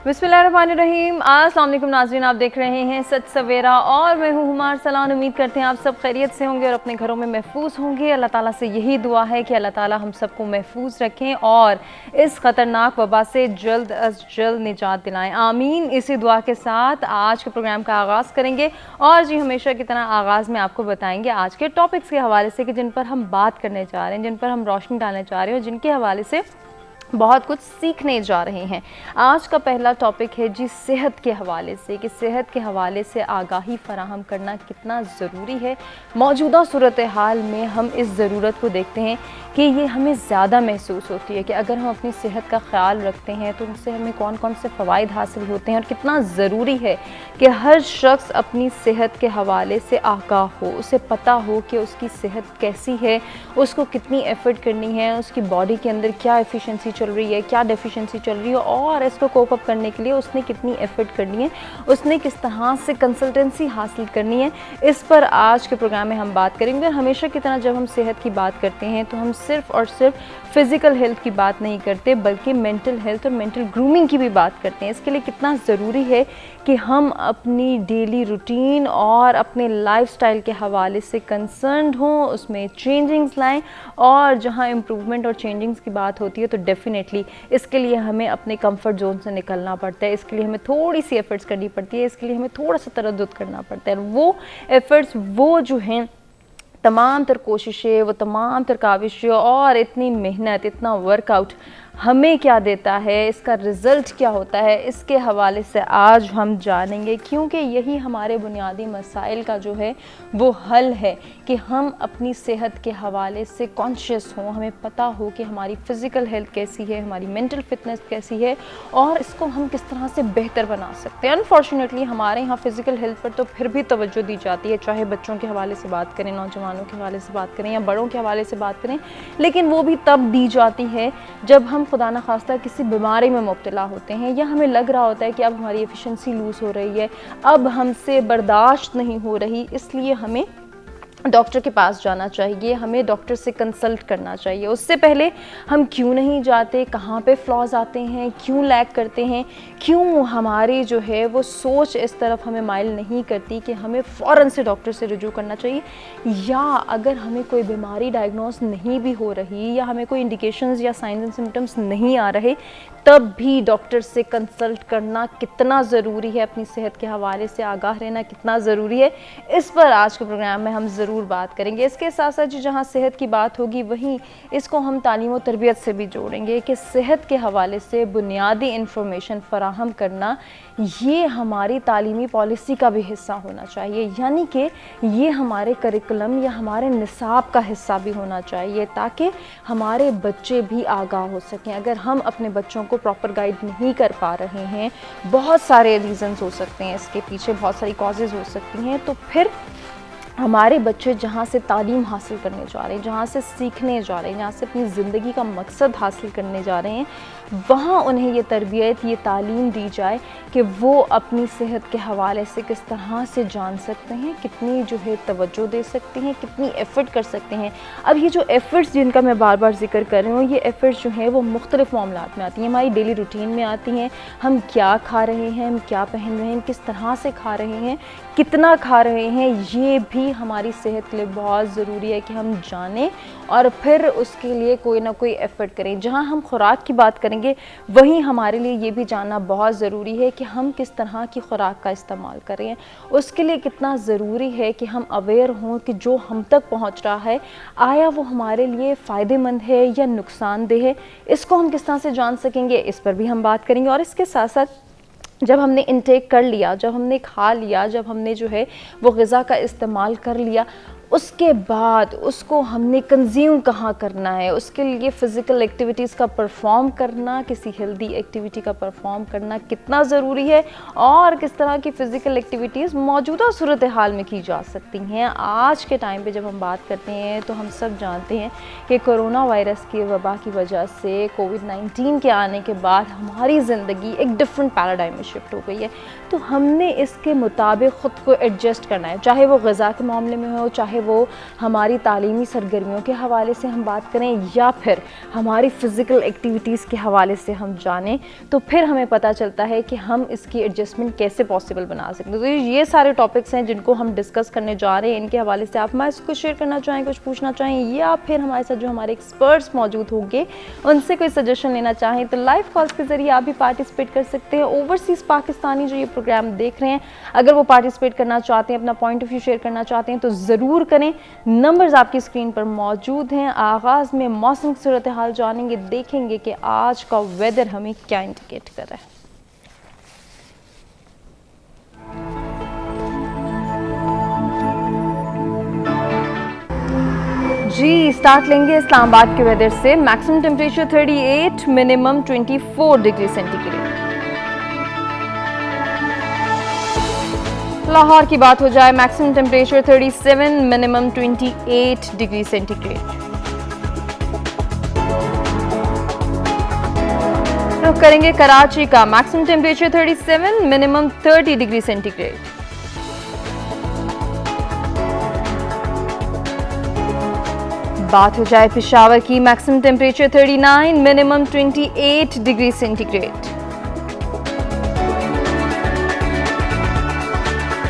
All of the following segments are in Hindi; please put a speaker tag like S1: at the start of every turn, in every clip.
S1: बिस्मिल्लाहिर्रहमानिर्रहीम। अस्सलाम वालेकुम नाज़रीन, आप देख रहे हैं सच सवेरा और मैं हूँ हुमार सलान। उम्मीद करते हैं आप सब खैरियत से होंगे और अपने घरों में महफूज होंगे। अल्लाह ताला से यही दुआ है कि अल्लाह ताला हम सबको महफूज रखें और इस ख़तरनाक वबा से जल्द अज जल्द निजात दिलाएं, आमीन। इसी दुआ के साथ आज के प्रोग्राम का आगाज़ करेंगे और जी हमेशा की तरह आगाज़ में आपको बताएंगे आज के टॉपिक्स के हवाले से कि जिन पर हम बात करने जा रहे हैं, जिन पर हम रोशनी डालने जा रहे हैं और जिनके हवाले से बहुत कुछ सीखने जा रहे हैं। आज का पहला टॉपिक है जी सेहत के हवाले से, कि सेहत के हवाले से आगाही फराहम करना कितना ज़रूरी है। मौजूदा सूरत हाल में हम इस ज़रूरत को देखते हैं कि ये हमें ज़्यादा महसूस होती है कि अगर हम अपनी सेहत का ख्याल रखते हैं तो उनसे हमें कौन कौन से फ़वाइद हासिल होते हैं और कितना ज़रूरी है कि हर शख्स अपनी सेहत के हवाले से आगाह हो, उसे पता हो कि उसकी सेहत कैसी है, उसको कितनी एफ़र्ट करनी है, उसकी बॉडी के अंदर क्या एफिशिएंसी चल रही है, क्या डेफिशिएंसी चल रही है और इसको कोप अप करने के लिए उसने कितनी एफ़र्ट करनी है, उसने किस तरह से कंसल्टेंसी हासिल करनी है। इस पर आज के प्रोग्राम में हम बात करेंगे। और हमेशा की तरह जब हम सेहत की बात करते हैं तो हम सिर्फ़ और सिर्फ फ़िज़िकल हेल्थ की बात नहीं करते बल्कि मेंटल हेल्थ और मेंटल ग्रूमिंग की भी बात करते हैं। इसके लिए कितना ज़रूरी है कि हम अपनी डेली रूटीन और अपने लाइफस्टाइल के हवाले से कंसर्न्ड हों, उसमें चेंजिंग्स लाएं और जहां इम्प्रूवमेंट और चेंजिंग्स की बात होती है तो डेफिनेटली इसके लिए हमें अपने कंफर्ट जोन से निकलना पड़ता है। इसके लिए हमें थोड़ी सी एफ़र्ट्स करनी पड़ती है, इसके लिए हमें थोड़ा सा तरद्दुद करना पड़ता है। वो एफ़र्ट्स वो जो हैं तमाम तर कोशिशें, वो तमाम तर काविशें और इतनी मेहनत, इतना वर्कआउट हमें क्या देता है, इसका रिज़ल्ट क्या होता है, इसके हवाले से आज हम जानेंगे। क्योंकि यही हमारे बुनियादी मसाइल का जो है वो हल है कि हम अपनी सेहत के हवाले से कॉन्शियस हों, हमें पता हो कि हमारी फ़िज़िकल हेल्थ कैसी है, हमारी मेंटल फिटनेस कैसी है और इसको हम किस तरह से बेहतर बना सकते हैं। अनफॉर्चुनेटली हमारे यहाँ फ़िज़िकल हेल्थ पर तो फिर भी तवज्जो दी जाती है, चाहे बच्चों के हवाले से बात करें, नौजवानों के हवाले से बात करें या बड़ों के हवाले से बात करें, लेकिन वो भी तब दी जाती है जब हम खुदा न खास्ता किसी बीमारी में मुब्तला होते हैं या हमें लग रहा होता है कि अब हमारी एफिशिएंसी लूज़ हो रही है, अब हमसे बर्दाश्त नहीं हो रही, इसलिए हमें डॉक्टर के पास जाना चाहिए, हमें डॉक्टर से कंसल्ट करना चाहिए। उससे पहले हम क्यों नहीं जाते, कहाँ पे फ्लॉज आते हैं, क्यों लैग करते हैं, क्यों हमारी जो है वो सोच इस तरफ हमें माइल नहीं करती कि हमें फ़ौरन से डॉक्टर से रुजू करना चाहिए, या अगर हमें कोई बीमारी डायग्नोस नहीं भी हो रही या हमें कोई इंडिकेशंस या साइंस एंड सिम्टम्स नहीं आ रहे तब भी डॉक्टर से कंसल्ट करना कितना ज़रूरी है, अपनी सेहत के हवाले से आगाह रहना कितना ज़रूरी है, इस पर आज के प्रोग्राम में हम ज़रूर बात करेंगे। इसके साथ साथ जहाँ सेहत की बात होगी वहीं इसको हम तालीम और तरबियत से भी जोड़ेंगे कि सेहत के हवाले से बुनियादी इंफॉर्मेशन फ़राहम करना ये हमारी तालीमी पॉलिसी का भी हिस्सा होना चाहिए, यानी कि ये हमारे करिकुलम या हमारे निसाब का हिस्सा भी होना चाहिए ताकि हमारे बच्चे भी आगाह हो सकें। अगर हम अपने बच्चों को प्रॉपर गाइड नहीं कर पा रहे हैं, बहुत सारे रीज़न्स हो सकते हैं, इसके पीछे बहुत सारी कॉजेज़ हो सकती हैं, तो फिर हमारे बच्चे जहाँ से तालीम हासिल करने जा रहे हैं, जहाँ से सीखने जा रहे हैं, जहाँ से अपनी ज़िंदगी का मकसद हासिल करने जा रहे हैं, वहाँ उन्हें ये तरबियत, ये तालीम दी जाए कि वो अपनी सेहत के हवाले से किस तरह से जान सकते हैं, कितनी जो है तवज्जो दे सकते हैं, कितनी एफ़र्ट कर सकते हैं। अब ये जो एफ़र्ट्स जिनका मैं बार बार जिक्र कर रही हूँ, ये एफ़र्ट्स जो हैं वो मुख्तलिफ़ मामलात में आती हैं, हमारी डेली रूटीन में आती हैं। हम क्या खा रहे हैं, हम क्या पहन रहे हैं, किस तरह से खा रहे हैं, कितना खा रहे हैं, ये भी हमारी सेहत के लिए बहुत ज़रूरी है कि हम जानें और फिर उसके लिए कोई ना कोई एफ़र्ट करें। जहाँ हम खुराक की बात करेंगे वहीं हमारे लिए ये भी जानना बहुत ज़रूरी है कि हम किस तरह की खुराक का इस्तेमाल करें। उसके लिए कितना ज़रूरी है कि हम अवेयर हों कि जो हम तक पहुँच रहा है आया वो हमारे लिए फ़ायदेमंद है या नुकसानदेह है। इसको हम किस तरह से जान सकेंगे, इस पर भी हम बात करेंगे। और इसके साथ साथ जब हमने इंटेक कर लिया, जब हमने खा लिया, जब हमने जो है वो ग़िज़ा का इस्तेमाल कर लिया, उसके बाद उसको हमने कंज्यूम कहाँ करना है, उसके लिए फ़िज़िकल एक्टिविटीज़ का परफॉर्म करना, किसी हेल्दी एक्टिविटी का परफॉर्म करना कितना ज़रूरी है और किस तरह की फ़िज़िकल एक्टिविटीज़ मौजूदा सूरत हाल में की जा सकती हैं। आज के टाइम पे जब हम बात करते हैं तो हम सब जानते हैं कि कोरोना वायरस की वबा की वजह से, कोविड-19 के आने के बाद हमारी ज़िंदगी एक डिफरेंट पैराडाइम में शिफ्ट हो गई है। तो हमने इसके मुताबिक ख़ुद को एडजस्ट करना है, चाहे वो ग़िज़ा के मामले में हो, चाहे वो हमारी तालीमी सरगर्मियों के हवाले से हम बात करें या फिर हमारी फ़िज़िकल एक्टिविटीज़ के हवाले से हम जानें, तो फिर हमें पता चलता है कि हम इसकी एडजस्टमेंट कैसे पॉसिबल बना सकते हैं। तो ये सारे टॉपिक्स हैं जिनको हम डिस्कस करने जा रहे हैं। इनके हवाले से आप हमारे कुछ शेयर करना चाहें, कुछ पूछना चाहें, या फिर हमारे साथ जो हमारे एक्सपर्ट्स मौजूद होंगे उनसे कोई सजेशन लेना चाहें, तो लाइव कॉल्स के ज़रिए आप भी पार्टिसिपेट कर सकते हैं। ओवरसीज़ पाकिस्तानी जो ये प्रोग्राम देख रहे हैं, अगर वो पार्टिसिपेट करना चाहते हैं, अपना पॉइंट ऑफ व्यू शेयर करना चाहते हैं, तो ज़रूर करें। नंबर्स आपकी स्क्रीन पर मौजूद हैं। आगाज़ में मौसम की सूरत हाल जानेंगे, देखेंगे कि आज का वेदर हमें क्या इंडिकेट कर रहा है। जी, स्टार्ट लेंगे इस्लामाबाद के वेदर से। Maximum temperature 38, minimum 24 degree centigrade. Lahore की बात हो जाए, maximum temperature 37, minimum 28 degree centigrade. रुख करेंगे कराची का, maximum temperature 37, minimum 30 degree centigrade. बात हो जाए पेशावर की, maximum temperature 39, minimum 28 degree centigrade.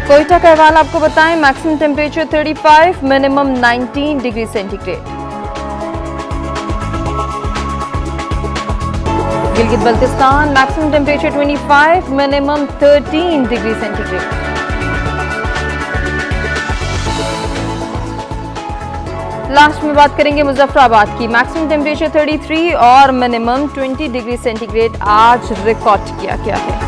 S1: Quetta का अहवाल आपको बताएं, maximum temperature 35, minimum 19 degree centigrade. Gilgit Baltistan, maximum temperature 25, minimum 13 degree centigrade. Last में बात करेंगे मुजफ्फराबाद की, मैक्सिमम टेम्परेचर 33 और मिनिमम 20 डिग्री सेंटीग्रेड आज रिकॉर्ड किया गया है।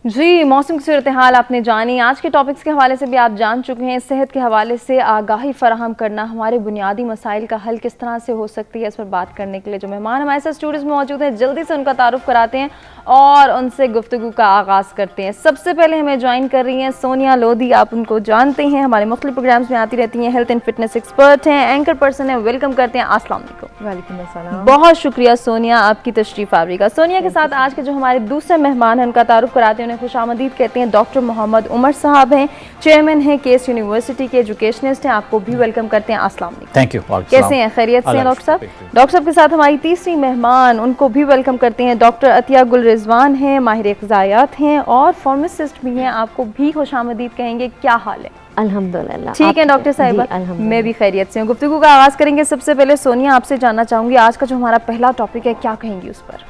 S1: जी, मौसम की सूरत हाल आपने जानी। आज के टॉपिक्स के हवाले से भी आप जान चुके हैं। सेहत के हवाले से आगाही फराहम करना, हमारे बुनियादी मसाइल का हल किस तरह से हो सकती है, इस पर बात करने के लिए जो मेहमान हमारे साथ स्टूडियोज में मौजूद हैं, जल्दी से उनका तारुफ कराते हैं और उनसे गुफ्तगू का आगाज़ करते हैं। सबसे पहले हमें ज्वाइन कर रही हैं सोनिया लोधी। आप उनको जानते हैं, हमारे मुख्तलिफ प्रोग्राम्स में आती रहती हैं, हेल्थ एंड फिटनेस एक्सपर्ट हैं, एंकर पर्सन है। वेलकम करते हैं। अस्सलाम वालेकुम।
S2: वालेकुम अस्सलाम।
S1: बहुत शुक्रिया सोनिया आपकी तशरीफ आवरी का। सोनिया के साथ आज के जो हमारे दूसरे मेहमान हैं उनका तारुफ कराते हैं, उन्हें खुशामदीद कहते हैं। डॉक्टर मोहम्मद उमर साहब हैं, चेयरमैन हैं केस यूनिवर्सिटी के, एजुकेशनिस्ट हैं। आपको भी वेलकम करते हैं। अस्सलाम वालेकुम।
S3: Thank you.
S1: कैसे हैं, खैरियत से हैं डॉक्टर साहब? डॉक्टर साहब के साथ हमारी तीसरी मेहमान, उनको भी वेलकम करते हैं। डॉक्टर अतिया गुल रिजवान हैं, माहिर ग़िज़ायात हैं और फार्मासिस्ट भी हैं। आपको भी खुशामदीद कहेंगे। क्या हाल है?
S2: अल्हम्दुलिल्लाह।
S1: ठीक है डॉक्टर साहिबा, मैं भी खैरियत से हूँ। गुफ्तगू का आगाज़ करेंगे। सबसे पहले सोनिया आपसे जानना चाहूँगी, आज का जो हमारा पहला टॉपिक है, क्या कहेंगी उस पर?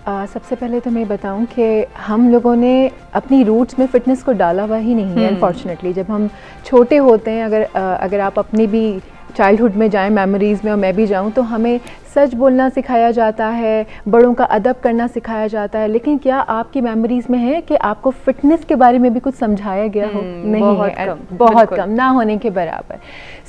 S2: सबसे पहले तो मैं बताऊं कि हम लोगों ने अपनी रूट्स में फ़िटनेस को डाला हुआ ही नहीं है अनफॉर्चुनेटली। जब हम छोटे होते हैं, अगर आप अपनी भी चाइल्डहुड में जाएं, मेमोरीज़ में, और मैं भी जाऊं, तो हमें सच बोलना सिखाया जाता है, बड़ों का अदब करना सिखाया जाता है। लेकिन क्या आपकी मेमोरीज़ में है कि आपको फ़िटनेस के बारे में भी कुछ समझाया गया हो? नहीं है, बहुत कम, ना होने के बराबर।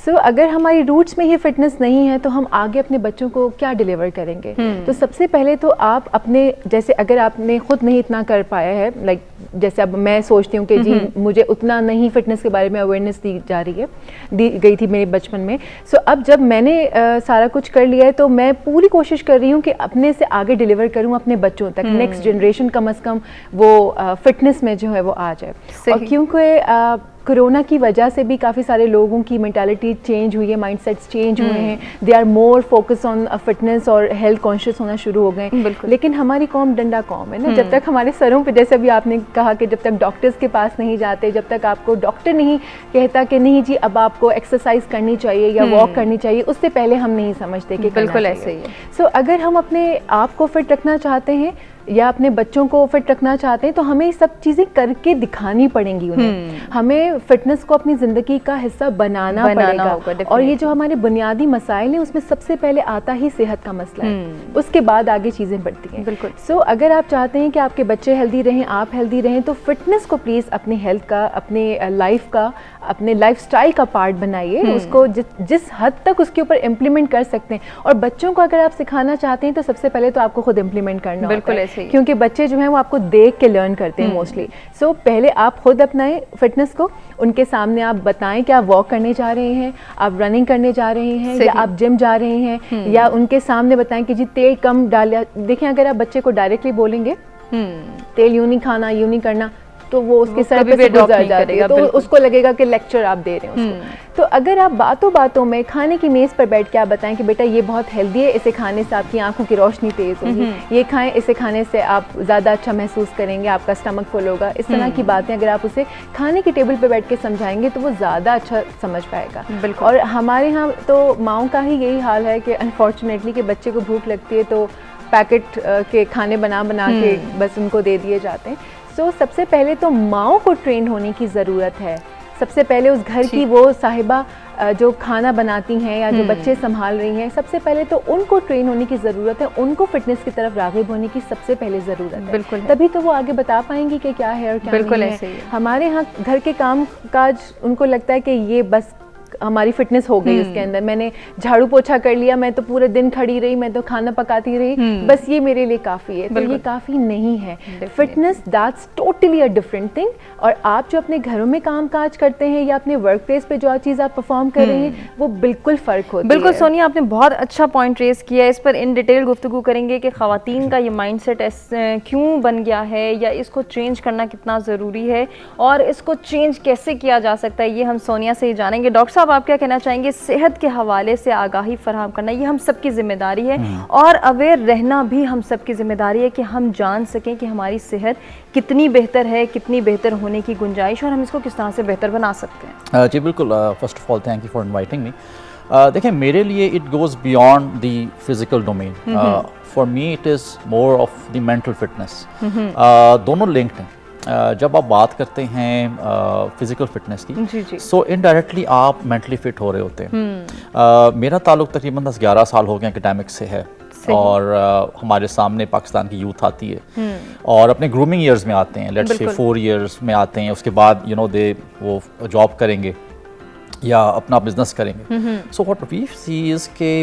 S2: सो अगर हमारी रूट्स में ही फ़िटनेस नहीं है तो हम आगे अपने बच्चों को क्या डिलीवर करेंगे? तो सबसे पहले तो आप अपने, जैसे अगर आपने ख़ुद नहीं इतना कर पाया है, लाइक जैसे अब मैं सोचती हूँ कि जी मुझे उतना नहीं फ़िटनेस के बारे में अवेयरनेस दी गई थी मेरे बचपन में। सो अब जब मैंने सारा कुछ कर लिया है तो मैं पूरी कोशिश कर रही हूँ कि अपने से आगे डिलीवर करूँ अपने बच्चों तक, नेक्स्ट जनरेशन कम से कम वो फिटनेस में जो है वो आ जाए। और क्योंकि कोरोना की वजह से भी काफ़ी सारे लोगों की मेंटालिटी चेंज हुई है, माइंडसेट्स चेंज हुए हैं, they are more focus on fitness और हेल्थ कॉन्शियस होना शुरू हो गए। लेकिन हमारी कौम डंडा कौम है ना, जब तक हमारे सरों पे, जैसे अभी आपने कहा कि जब तक डॉक्टर्स के पास नहीं जाते, जब तक आपको डॉक्टर नहीं कहता कि नहीं जी अब आपको एक्सरसाइज करनी चाहिए या वॉक करनी चाहिए, उससे पहले हम नहीं समझते कि
S1: बिल्कुल ऐसे ही है।
S2: सो अगर हम अपने आप को फिट रखना चाहते हैं या अपने बच्चों को फिट रखना चाहते हैं तो हमें ये सब चीज़ें करके दिखानी पड़ेंगी उन्हें। हमें फिटनेस को अपनी ज़िंदगी का हिस्सा बनाना पड़ेगा। और ये जो हमारे बुनियादी मसाइल हैं उसमें सबसे पहले आता ही सेहत का मसला है, उसके बाद आगे चीज़ें बढ़ती हैं।
S1: बिल्कुल।
S2: सो अगर आप चाहते हैं कि आपके बच्चे हेल्दी रहें, आप हेल्दी रहें, तो फिटनेस को प्लीज़ अपने हेल्थ का, अपने लाइफ का, अपने लाइफस्टाइल का पार्ट बनाइए। उसको जिस हद तक उसके ऊपर इम्प्लीमेंट कर सकते हैं। और बच्चों को अगर आप सिखाना चाहते हैं तो सबसे पहले तो आपको खुद इम्प्लीमेंट करना होता है।
S1: सही है।
S2: क्योंकि बच्चे जो हैं वो आपको देख के लर्न करते हैं मोस्टली। सो पहले आप खुद अपनाएं फिटनेस को, उनके सामने आप बताएं कि आप वॉक करने जा रहे हैं, आप रनिंग करने जा रहे हैं, या आप जिम जा रहे हैं, या उनके सामने बताएं कि जी तेल कम डालिए। देखें, अगर आप बच्चे को डायरेक्टली बोलेंगे तेल यूं नहीं खाना, यूं नहीं करना, तो वो उसके सर पे से गुजर जाएगा, तो उसको लगेगा कि लेक्चर आप दे रहे हैं उसको। तो अगर आप बातों बातों में खाने की मेज़ पर बैठ के आप बताएं कि बेटा ये बहुत हेल्दी है, इसे खाने से आपकी आंखों की रोशनी तेज़ होगी, ये खाएं, इसे खाने से आप ज़्यादा अच्छा महसूस करेंगे, आपका स्टमक फुल होगा, इस तरह की बातें अगर आप उसे खाने की टेबल पर बैठ के समझाएंगे तो वो ज़्यादा अच्छा समझ पाएगा।
S1: बिल्कुल।
S2: और हमारे यहाँ तो माओं का ही यही हाल है कि अनफॉर्चुनेटली कि बच्चे को भूख लगती है तो पैकेट के खाने बना के बस उनको दे दिए जाते हैं। सो सबसे पहले तो माओं को ट्रेन होने की ज़रूरत है। सबसे पहले उस घर की वो साहिबा जो खाना बनाती हैं या जो बच्चे संभाल रही हैं, सबसे पहले तो उनको ट्रेन होने की ज़रूरत है, उनको फिटनेस की तरफ राग़िब होने की सबसे पहले ज़रूरत है।
S1: बिल्कुल,
S2: तभी तो वो आगे बता पाएंगी कि क्या है और क्या
S1: बिल्कुल
S2: नहीं
S1: ऐसे ही
S2: है।
S1: है।
S2: हमारे यहाँ घर के काम काज उनको लगता है कि ये बस हमारी फिटनेस हो गई उसके अंदर, मैंने झाड़ू पोछा कर लिया, मैं तो पूरे दिन खड़ी रही, मैं तो खाना पकाती रही, बस ये मेरे लिए काफ़ी है। तो ये काफ़ी नहीं है। Fitness that's totally a different thing. और आप जो अपने घरों में काम काज करते हैं या अपने वर्क प्लेस पे जो चीज़ आप परफॉर्म कर रहे हैं वो बिल्कुल फ़र्क होती है।
S1: बिल्कुल सोनिया, आपने बहुत अच्छा पॉइंट रेस किया है। इस पर इन डिटेल गुफ्तगू करेंगे कि ख़वातीन का ये माइंडसेट क्यों बन गया है या इसको चेंज करना कितना ज़रूरी है और इसको चेंज कैसे किया जा सकता है, ये हम सोनिया से ही जानेंगे। डॉक्टर साहब, आप क्या कहना चाहेंगे? सेहत के हवाले से आगाही फराहम करना ये हम सबकी जिम्मेदारी है और अवेयर रहना भी हम सबकी जिम्मेदारी है कि हम जान सकें कि हमारी सेहत कितनी बेहतर है, कितनी बेहतर होने की गुंजाइश और हम इसको किस तरह से बेहतर बना सकते हैं।
S3: जी बिल्कुल। First of all thank you for inviting me. देखिए, मेरे लिए it goes beyond the physical domain. For me it is more of the mental fitness. दोनों लिंक्ड हैं। जब आप बात करते हैं फिजिकल फिटनेस की, सो इनडायरेक्टली आप मेंटली फिट हो रहे होते हैं। मेरा ताल्लुक तकरीबन 10-11 साल हो गए एकेडमिक्स से है और हमारे सामने पाकिस्तान की यूथ आती है और अपने ग्रूमिंग ईयर्स में आते हैं, लेट्स से 4 इयर्स में आते हैं, उसके बाद वो जॉब करेंगे या अपना बिजनेस करेंगे। So what we see is के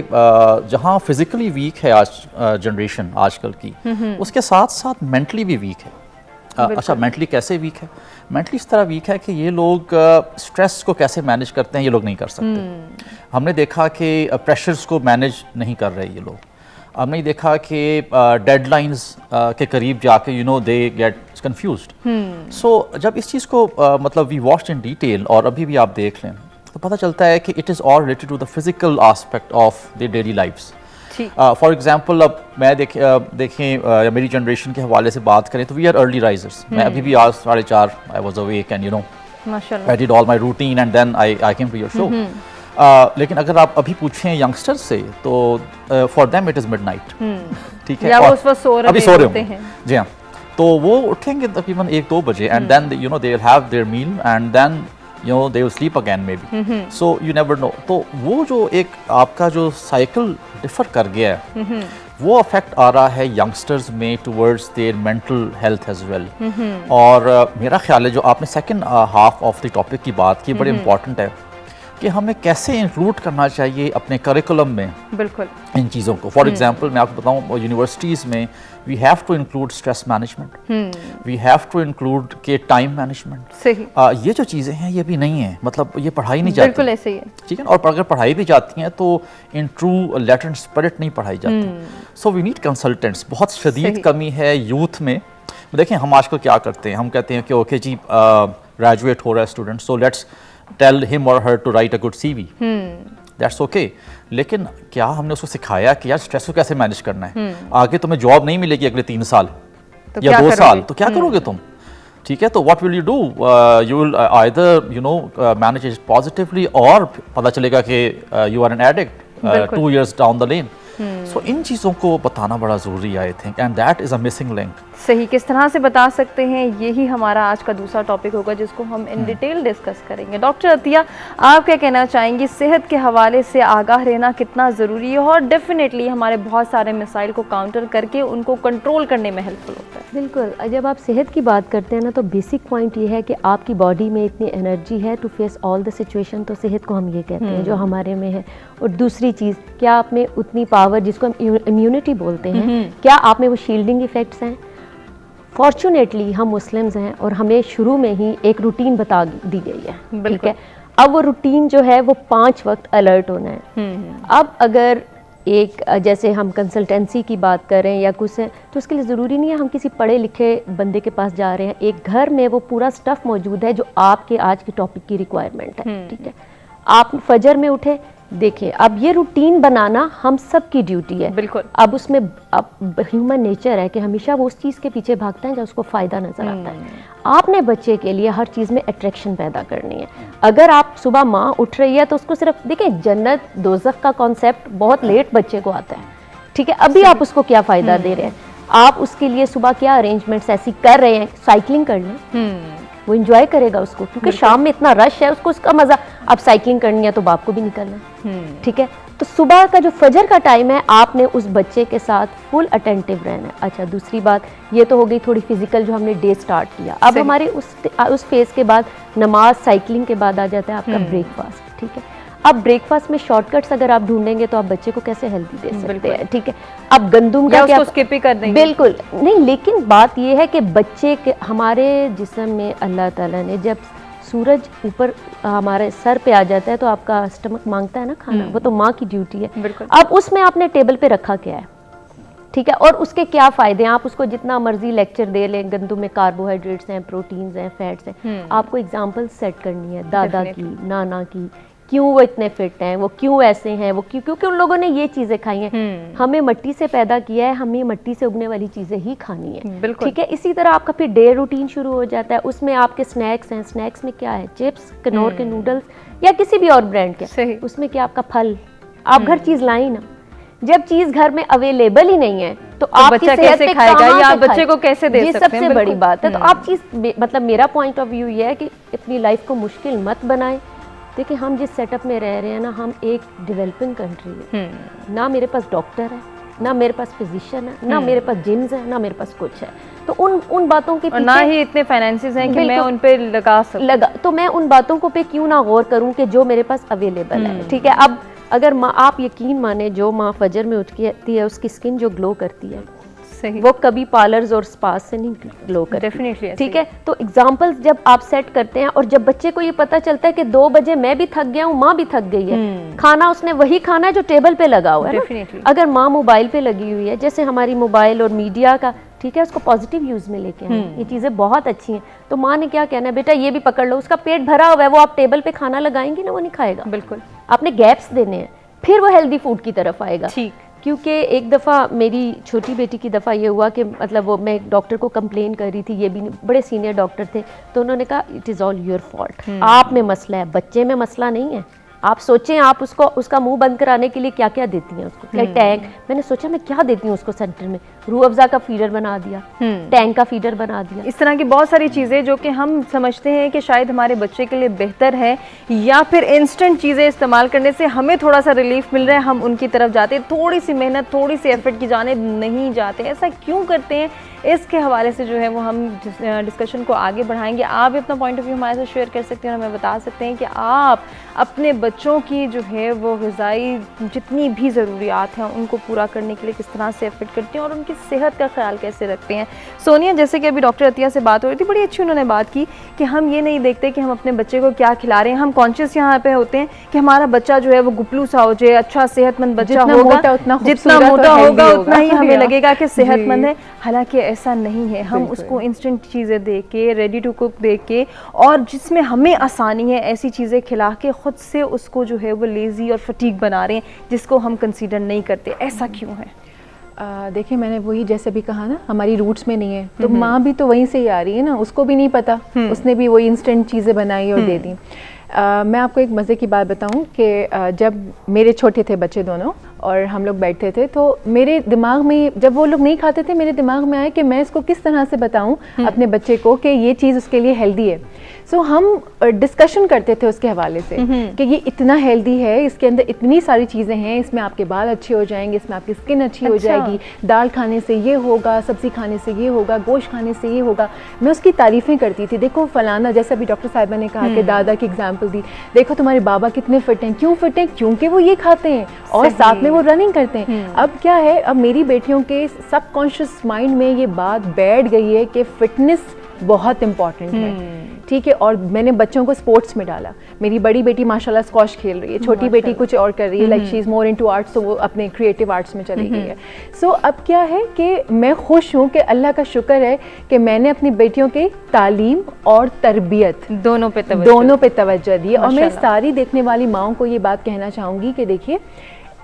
S3: जहाँ फिजिकली वीक है आज जनरेशन आजकल की, उसके साथ साथ मेंटली भी वीक है। अच्छा, मेंटली कैसे वीक है? मेंटली इस तरह वीक है कि ये लोग स्ट्रेस को कैसे मैनेज करते हैं ये लोग नहीं कर सकते। हमने देखा कि प्रेशर्स को मैनेज नहीं कर रहे ये लोग। हमने देखा कि डेडलाइंस के करीब जाके दे गेट कंफ्यूज्ड। सो जब इस चीज़ को मतलब वी वॉच्ड इन डिटेल और अभी भी आप देख लें तो पता चलता है कि it is all related to the physical aspect of the daily lifes. For example, अब मैं देखें मेरी जनरेशन के हवाले से बात करें तो वी आर अर्ली राइजर्स। मैं अभी भी आज 4:30 I was awake and I did all my routine and then I came to your show. लेकिन अगर आप अभी पूछें यंगस्टर्स से तो for them it is midnight. ठीक है,
S1: वो उस वक्त अभी सो रहे हैं।
S3: जी हाँ, तो वो उठेंगे तकरीबन 1-2 बजे and then they will have their meal and then they will sleep again maybe. So you never know. तो वो जो एक आपका जो साइकिल डिफर कर गया है वो अफेक्ट आ रहा है यंगस्टर्स में towards their mental health as well. और मेरा ख्याल है जो आपने second half of the topic की बात की बड़ी इंपॉर्टेंट है कि हमें कैसे इंक्लूड करना चाहिए अपने करिकुलम में
S1: बिल्कुल
S3: इन चीज़ों को। फॉर एग्जांपल मैं आपको बताऊं, यूनिवर्सिटीज़ में we have to include stress management, we have to include के टाइम मैनेजमेंट।
S1: सही,
S3: ये जो चीज़ें हैं ये भी नहीं है, मतलब ये पढ़ाई नहीं जाती।
S1: बिल्कुल ऐसे ही है,
S3: ठीक है। और अगर पढ़ाई भी जाती हैं तो इन ट्रू लेटेंट स्पिरिट नहीं पढ़ाई जाती। So we need consultants. बहुत शदीद कमी है यूथ में। देखें, हम आजकल क्या करते हैं, हम कहते हैं कि ओके जी ग्रेजुएट हो रहा है student, so let's tell him or her to write a good CV। That's okay. लेकिन क्या हमने उसको सिखाया कि यार स्ट्रेस को कैसे मैनेज करना है? आगे तुम्हें जॉब नहीं मिलेगी अगले 3 साल या 2 साल, तो क्या करोगे तुम? ठीक है, तो what will you do? You will either manage it positively और पता चलेगा कि you are an addict 2 years down the lane. So इन चीज़ों को बताना बड़ा ज़रूरी है I think, and that is a missing link.
S1: सही, किस तरह से बता सकते हैं, यही हमारा आज का दूसरा टॉपिक होगा जिसको हम इन डिटेल डिस्कस करेंगे। डॉक्टर अतिया, आप क्या कहना चाहेंगी? सेहत के हवाले से आगाह रहना कितना ज़रूरी है और डेफिनेटली हमारे बहुत सारे मसाइल को काउंटर करके उनको कंट्रोल करने में हेल्पफुल होता है।
S4: बिल्कुल, जब आप सेहत की बात करते हैं ना तो बेसिक पॉइंट ये है कि आपकी बॉडी में इतनी एनर्जी है to face all the situation, तो सेहत को हम ये कहते हैं जो हमारे में है। और दूसरी चीज़, क्या आप में उतनी पावर जिसको हम इम्यूनिटी बोलते हैं, क्या आप में वो शील्डिंग इफेक्ट्स हैं? फॉर्चुनेटली हम मुस्लिम्स हैं और हमें शुरू में ही एक रूटीन बता दी गई है, ठीक है। अब वो रूटीन जो है वो 5 वक्त अलर्ट होना है। अब अगर एक जैसे हम कंसल्टेंसी की बात करें या कुछ है तो उसके लिए ज़रूरी नहीं है हम किसी पढ़े लिखे बंदे के पास जा रहे हैं। एक घर में वो पूरा स्टफ़ मौजूद है जो आपके आज के टॉपिक की रिक्वायरमेंट है, ठीक है। आप फजर में उठे, देखिए अब ये रूटीन बनाना हम सब की ड्यूटी है।
S1: बिल्कुल।
S4: अब उसमें अब ह्यूमन नेचर है कि हमेशा वो उस चीज़ के पीछे भागता है जब उसको फ़ायदा नज़र आता है। आपने बच्चे के लिए हर चीज़ में अट्रैक्शन पैदा करनी है। अगर आप सुबह माँ उठ रही है तो उसको सिर्फ देखिए, जन्नत दोज़ख का कॉन्सेप्ट बहुत लेट बच्चे को आता है, ठीक है। अभी आप उसको क्या फ़ायदा दे रहे हैं? आप उसके लिए सुबह क्या अरेंजमेंट्स ऐसी कर रहे हैं, साइकिलिंग कर लें, वो इंजॉय करेगा उसको, क्योंकि शाम में इतना रश है, उसको उसका मजा। अब साइकिलिंग करनी है तो बाप को भी निकलना है, ठीक है। तो सुबह का जो फजर का टाइम है आपने उस बच्चे के साथ फुल अटेंटिव रहना है। अच्छा, दूसरी बात ये तो हो गई थोड़ी फिजिकल जो हमने डे स्टार्ट किया। अब हमारे उस फेज के बाद नमाज, साइकिलिंग के बाद आ जाता है आपका ब्रेकफास्ट, ठीक है। अब ब्रेकफास्ट में शॉर्टकट्स अगर आप ढूंढेंगे तो आप बच्चे को कैसे हेल्दी दे सकते हैं, ठीक है। अब गंदुम का क्या,
S1: स्किप ही कर देंगे,
S4: बिल्कुल नहीं। लेकिन बात ये है कि बच्चे के हमारे जिस्म में अल्लाह ताला ने जब सूरज ऊपर हमारे सर पे आ जाता है तो आपका स्टमक मांगता है ना खाना, वो तो माँ की ड्यूटी है। अब उसमें आपने टेबल पे रखा क्या है, ठीक है, और उसके क्या फ़ायदे हैं। आप उसको जितना मर्जी लेक्चर दे लें, गंदम में कार्बोहाइड्रेट्स हैं, प्रोटीन्स हैं, फैट्स हैं, आपको एग्जांपल सेट करनी है दादा की, नाना की, क्यों वो इतने फिट हैं, वो क्यों ऐसे हैं, वो क्यों, क्योंकि उन लोगों ने ये चीज़ें खाई हैं। हमें मट्टी से पैदा किया है, हमें मट्टी से उगने वाली चीज़ें ही खानी है, ठीक है। इसी तरह आपका फिर डे रूटीन शुरू हो जाता है। उसमें आपके स्नैक्स हैं, स्नैक्स में क्या है, चिप्स, कनौर के नूडल्स या किसी भी और ब्रांड के, उसमें क्या आपका फल, आप घर चीज़ लाई ना। जब चीज़ घर में अवेलेबल ही नहीं है तो आप
S1: बच्चा कैसे खाएगा या बच्चे को कैसे दे सकते हैं,
S4: सबसे बड़ी बात है। तो आप चीज़ मतलब मेरा पॉइंट ऑफ व्यू ये है कि अपनी लाइफ को मुश्किल मत बनाएं। देखिए, हम जिस सेटअप में रह रहे हैं ना, हम एक डेवलपिंग कंट्री है, ना मेरे पास डॉक्टर है, ना मेरे पास फिजिशियन है, ना मेरे पास जिम्स है, ना मेरे पास कुछ है। तो उन बातों के पीछे
S1: ना ही इतने फाइनेंसेस हैं कि मैं उन पे लगा सकूं,
S4: तो मैं उन बातों को पे क्यों ना गौर करूं कि जो मेरे पास अवेलेबल है, ठीक है। अब अगर माँ, आप यकीन माने, जो माँ फजर में उठ के आती है उसकी स्किन जो ग्लो करती है,
S1: सही,
S4: वो कभी पार्लर्स और स्पास से नहीं ग्लो करती,
S1: डेफिनेटली,
S4: ठीक है। तो एग्जांपल्स जब आप सेट करते हैं और जब बच्चे को ये पता चलता है कि 2 बजे मैं भी थक गया हूँ, माँ भी थक गई है, खाना उसने वही खाना है जो टेबल पे लगा हुआ है ना। अगर माँ मोबाइल पे लगी हुई है, जैसे हमारी मोबाइल और मीडिया का, ठीक है, उसको पॉजिटिव यूज में लेके आए, ये चीज़ें बहुत अच्छी हैं। तो माँ ने क्या कहना है, बेटा ये भी पकड़ लो, उसका पेट भरा हुआ है, वो आप टेबल पे खाना लगाएंगे ना, वो नहीं खाएगा।
S1: बिल्कुल,
S4: आपने गैप्स देने हैं, फिर वो हेल्दी फूड की तरफ आएगा,
S1: ठीक।
S4: क्योंकि एक दफ़ा मेरी छोटी बेटी की दफ़ा ये हुआ कि मतलब वो, मैं डॉक्टर को कंप्लेन कर रही थी, ये भी बड़े सीनियर डॉक्टर थे, तो उन्होंने कहा it is all your fault, आप में मसला है, बच्चे में मसला नहीं है। आप सोचें आप उसको, उसका मुंह बंद कराने के लिए क्या क्या देती हैं उसको, क्या टैंक, मैंने सोचा मैं क्या देती हूँ उसको सेंटर में, रूह अफ़ज़ा का फीडर बना दिया, टैंक का फीडर बना दिया।
S1: इस तरह की बहुत सारी चीज़ें जो कि हम समझते हैं कि शायद हमारे बच्चे के लिए बेहतर है, या फिर इंस्टेंट चीज़ें इस्तेमाल करने से हमें थोड़ा सा रिलीफ मिल रहा है, हम उनकी तरफ जाते हैं, थोड़ी सी मेहनत, थोड़ी सी एफर्ट की जाने नहीं जाते। ऐसा क्यों करते हैं, इसके हवाले से जो है वो हम डिस्कशन को आगे बढ़ाएंगे। आप भी अपना पॉइंट ऑफ व्यू हमारे साथ शेयर कर सकते हैं और हमें बता सकते हैं कि आप अपने बच्चों की जो है वो ग़िज़ाई जितनी भी ज़रूरियात हैं उनको पूरा करने के लिए किस तरह से एफर्ट करते हैं और उनकी सेहत का ख्याल कैसे रखते हैं। सोनिया, जैसे कि अभी डॉक्टर अतिया से बात हो रही थी, बड़ी अच्छी उन्होंने बात की कि हम ये नहीं देखते कि हम अपने बच्चे को क्या खिला रहे हैं, हम कॉन्शियस यहाँ पे होते हैं कि हमारा बच्चा जो है वो गुपलू सा हो जाए, अच्छा सेहतमंद बच्चा होगा, जितना मोटा होगा उतना ही हमें लगेगा कि सेहतमंद है। हालांकि ऐसा नहीं है, हम उसको इंस्टेंट चीज़ें दे के, रेडी टू कुक दे के, और जिसमें हमें आसानी है ऐसी चीज़ें खिला के खुद से उसको जो है वो लेज़ी और फटीग बना रहे हैं, जिसको हम कंसीडर नहीं करते। ऐसा क्यों है?
S2: देखिए, मैंने वही जैसे भी कहा ना, हमारी रूट्स में नहीं है, तो माँ भी तो वहीं से ही आ रही है ना, उसको भी नहीं पता, उसने भी वही इंस्टेंट चीज़ें बनाई और दे दी। मैं आपको एक मज़े की बात बताऊं कि जब मेरे छोटे थे बच्चे दोनों और हम लोग बैठते थे, तो मेरे दिमाग में, जब वो लोग नहीं खाते थे, मेरे दिमाग में आया कि मैं इसको किस तरह से बताऊं अपने बच्चे को कि ये चीज़ उसके लिए हेल्दी है। सो हम डिस्कशन करते थे उसके हवाले से कि ये इतना हेल्दी है, इसके अंदर इतनी सारी चीज़ें हैं, इसमें आपके बाल अच्छे हो जाएंगे, इसमें आपकी स्किन अच्छी हो जाएगी, दाल खाने से ये होगा, सब्ज़ी खाने से ये होगा, गोश्त खाने से ये होगा। मैं उसकी तारीफ़ें करती थी, देखो फलाना, जैसे अभी डॉक्टर साहिबा ने कहा कि दादा की एग्जाम्पल दी, देखो तुम्हारे बाबा कितने फिट हैं, क्यों फिट हैं, क्योंकि वो ये खाते हैं, और साथ में उसमें वो रनिंग करते हैं। अब क्या है, अब मेरी बेटियों के सबकॉन्शियस माइंड में ये बात बैठ गई है कि फिटनेस बहुत इम्पॉर्टेंट है, ठीक है। और मैंने बच्चों को स्पोर्ट्स में डाला। मेरी बड़ी बेटी माशाल्लाह स्क्वॉश खेल रही है, छोटी बेटी कुछ और कर रही है, like she is more into arts, तो वो अपने क्रिएटिव आर्ट्स में चली गई है। सो अब क्या है कि मैं खुश हूँ कि अल्लाह का शुक्र है कि मैंने अपनी बेटियों के तालीम और तरबियत
S1: दोनों पे
S2: तवज्जो दी। और मैं सारी देखने वाली माओं को ये बात कहना चाहूँगी कि देखिए,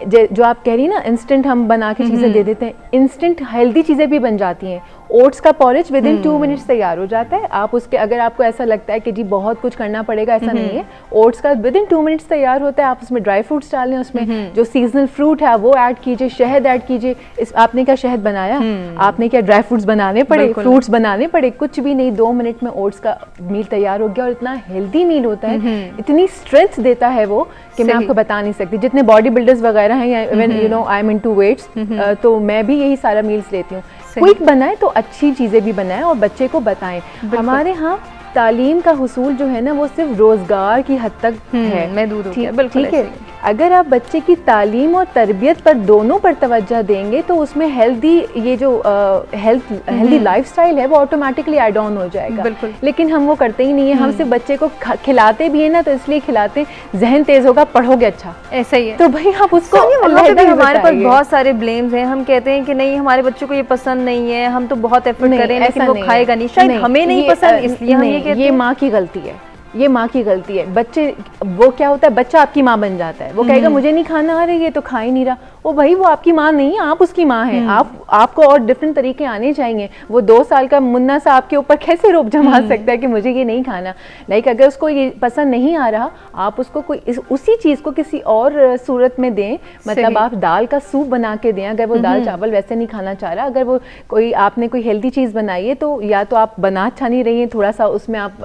S2: जो आप कह रही ना इंस्टेंट हम बना के चीज़ें दे देते हैं, इंस्टेंट हेल्दी चीज़ें भी बन जाती हैं। ओट्स का पॉरेज विद इन 2 मिनट्स तैयार हो जाता है। आप उसके, अगर आपको ऐसा लगता है कि जी बहुत कुछ करना पड़ेगा, ऐसा नहीं है। ओट्स का विद इन 2 मिनट्स तैयार होता है। आप उसमें ड्राई फ्रूट्स डालें, उसमें जो सीजनल फ्रूट है वो ऐड कीजिए, शहद ऐड कीजिए। आपने क्या शहद बनाया, आपने क्या ड्राई फ्रूट्स बनाने पड़े, फ्रूट्स बनाने पड़े, कुछ भी नहीं, 2 मिनट में ओट्स का मील तैयार हो गया। और इतना हेल्दी मील होता है, इतनी स्ट्रेंथ देता है वो कि मैं आपको बता नहीं सकती। जितने बॉडी बिल्डर्स वगैरह हैं, even you know I am into weights, तो मैं भी यही सारा मील्स लेती हूँ। क्विक बनाए तो अच्छी चीज़ें भी बनाएं और बच्चे को बताएं। हमारे यहाँ तालीम का हुसूल जो है ना, वो सिर्फ रोजगार की हद तक है।
S1: मैं दूध
S2: ठीक है। अगर आप बच्चे की तालीम और तरबियत पर दोनों पर तवज्जो देंगे तो उसमें हेल्दी, ये जो हेल्दी लाइफस्टाइल है वो ऑटोमेटिकली ऐड ऑन हो जाएगा। लेकिन हम वो करते ही नहीं है। हम सिर्फ बच्चे को खिलाते भी है ना, तो इसलिए खिलाते हैं जहन तेज होगा, पढ़ोगे अच्छा,
S1: ऐसा ही है।
S2: तो भाई आप उसको
S1: हमारे पास बहुत सारे ब्लेम्स हैं। हम कहते हैं कि नहीं हमारे बच्चों को ये पसंद नहीं है, हम तो बहुत एफर्ट करें लेकिन वो खाएगा नहीं, शायद हमें नहीं पसंद इसलिए हम ये कहते हैं।
S2: ये माँ की गलती है, ये माँ की गलती है। बच्चे, वो क्या होता है, बच्चा आपकी माँ बन जाता है। वो कहेगा मुझे नहीं खाना आ रही है तो खा ही नहीं रहा। ओ भाई, वो आपकी माँ नहीं है, आप उसकी माँ हैं। आपको और डिफरेंट तरीके आने चाहिए। वो 2 साल का मुन्ना सा आपके ऊपर कैसे रोब जमा सकता है कि मुझे ये नहीं खाना। लाइक अगर उसको ये पसंद नहीं आ रहा, आप उसको कोई उसी चीज़ को किसी और सूरत में दें। मतलब आप दाल का सूप बना के दें, अगर वो दाल चावल वैसे नहीं खाना चाह रहा। अगर वो आपने कोई हेल्दी चीज़ बनाई है तो या तो आप बना अच्छा नहीं रही हैं, थोड़ा सा उसमें आप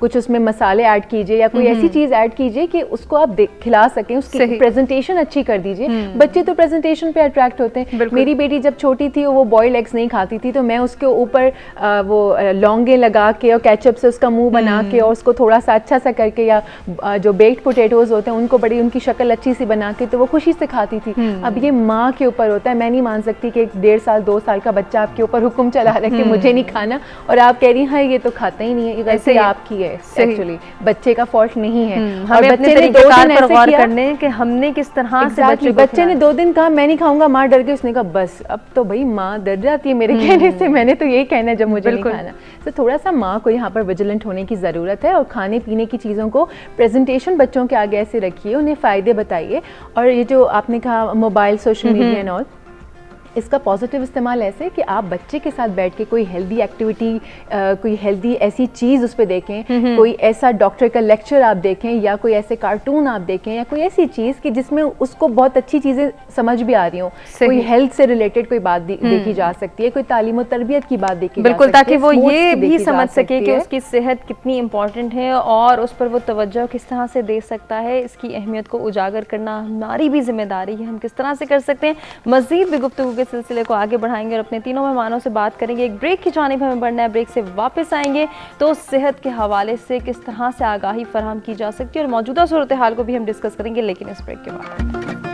S2: कुछ उसमें मसाले ऐड कीजिए या कोई ऐसी चीज़ ऐड कीजिए कि उसको आप खिला सकें, उसकी प्रेजेंटेशन अच्छी कर दीजिए। बच्चे तो प्रेजेंटेशन पे अट्रैक्ट होते हैं। मेरी बेटी जब छोटी थी वो बॉइल्ड एग्स नहीं खाती थी, तो मैं उसके ऊपर वो लौंगे लगा के और केचप से उसका मुंह बना के और उसको थोड़ा सा अच्छा सा करके, या जो बेक्ड पोटैटोज होते हैं उनको बड़ी उनकी शक्ल अच्छी सी बना के, तो वो खुशी से खाती थी। अब ये माँ के ऊपर होता है। मैं नहीं मान सकती कि 1.5 साल 2 साल का बच्चा आपके ऊपर हुक्म चला रहा है कि मुझे नहीं खाना, और आप कह रही हैं ये तो खाता ही नहीं है। वैसे आपकी है, एक्चुअली बच्चे का फॉल्ट नहीं है। और बच्चे ने 2 दिन ऐसे किया
S1: करने कि हमने किस तरह से
S2: बच्चे ने 2 दिन कहा मैं नहीं खाऊंगा, माँ डर गई। उसने कहा बस अब तो भाई माँ डर जाती है मेरे कहने से, मैंने तो यही कहना है जब मुझे नहीं खाना। तो थोड़ा सा माँ को यहाँ पर विजिलेंट होने की ज़रूरत है। और खाने पीने की चीज़ों को प्रेजेंटेशन बच्चों के आगे ऐसे रखिए, उन्हें फ़ायदे बताइए। और ये जो आपने कहा mobile, social media and all, इसका पॉजिटिव इस्तेमाल ऐसे कि आप बच्चे के साथ बैठ के कोई हेल्दी एक्टिविटी, कोई हेल्दी ऐसी चीज़ उस पर देखें, कोई ऐसा डॉक्टर का लेक्चर आप देखें, या कोई ऐसे कार्टून आप देखें, या कोई ऐसी चीज़ कि जिसमें उसको बहुत अच्छी चीज़ें समझ भी आ रही हों। कोई हेल्थ से रिलेटेड कोई बात देखी जा सकती है, कोई तालीम और तरबियत की बात देखी जा सकती है,
S1: ताकि वो ये भी समझ सके कि उसकी सेहत कितनी इंपॉर्टेंट है और उस पर वो तवज्जो किस तरह से दे सकता है। इसकी अहमियत को उजागर करना हमारी भी जिम्मेदारी है। हम किस तरह से कर सकते हैं, मज़ीद भी गुफ्तगू सिलसिले को आगे बढ़ाएंगे और अपने तीनों मेहमानों से बात करेंगे। एक ब्रेक की जानिब हमें बढ़ना है, ब्रेक से वापस आएंगे तो सेहत के हवाले से किस तरह से आगाही फराहम की जा सकती है और मौजूदा सूरत हाल को भी हम डिस्कस करेंगे, लेकिन इस ब्रेक के बाद।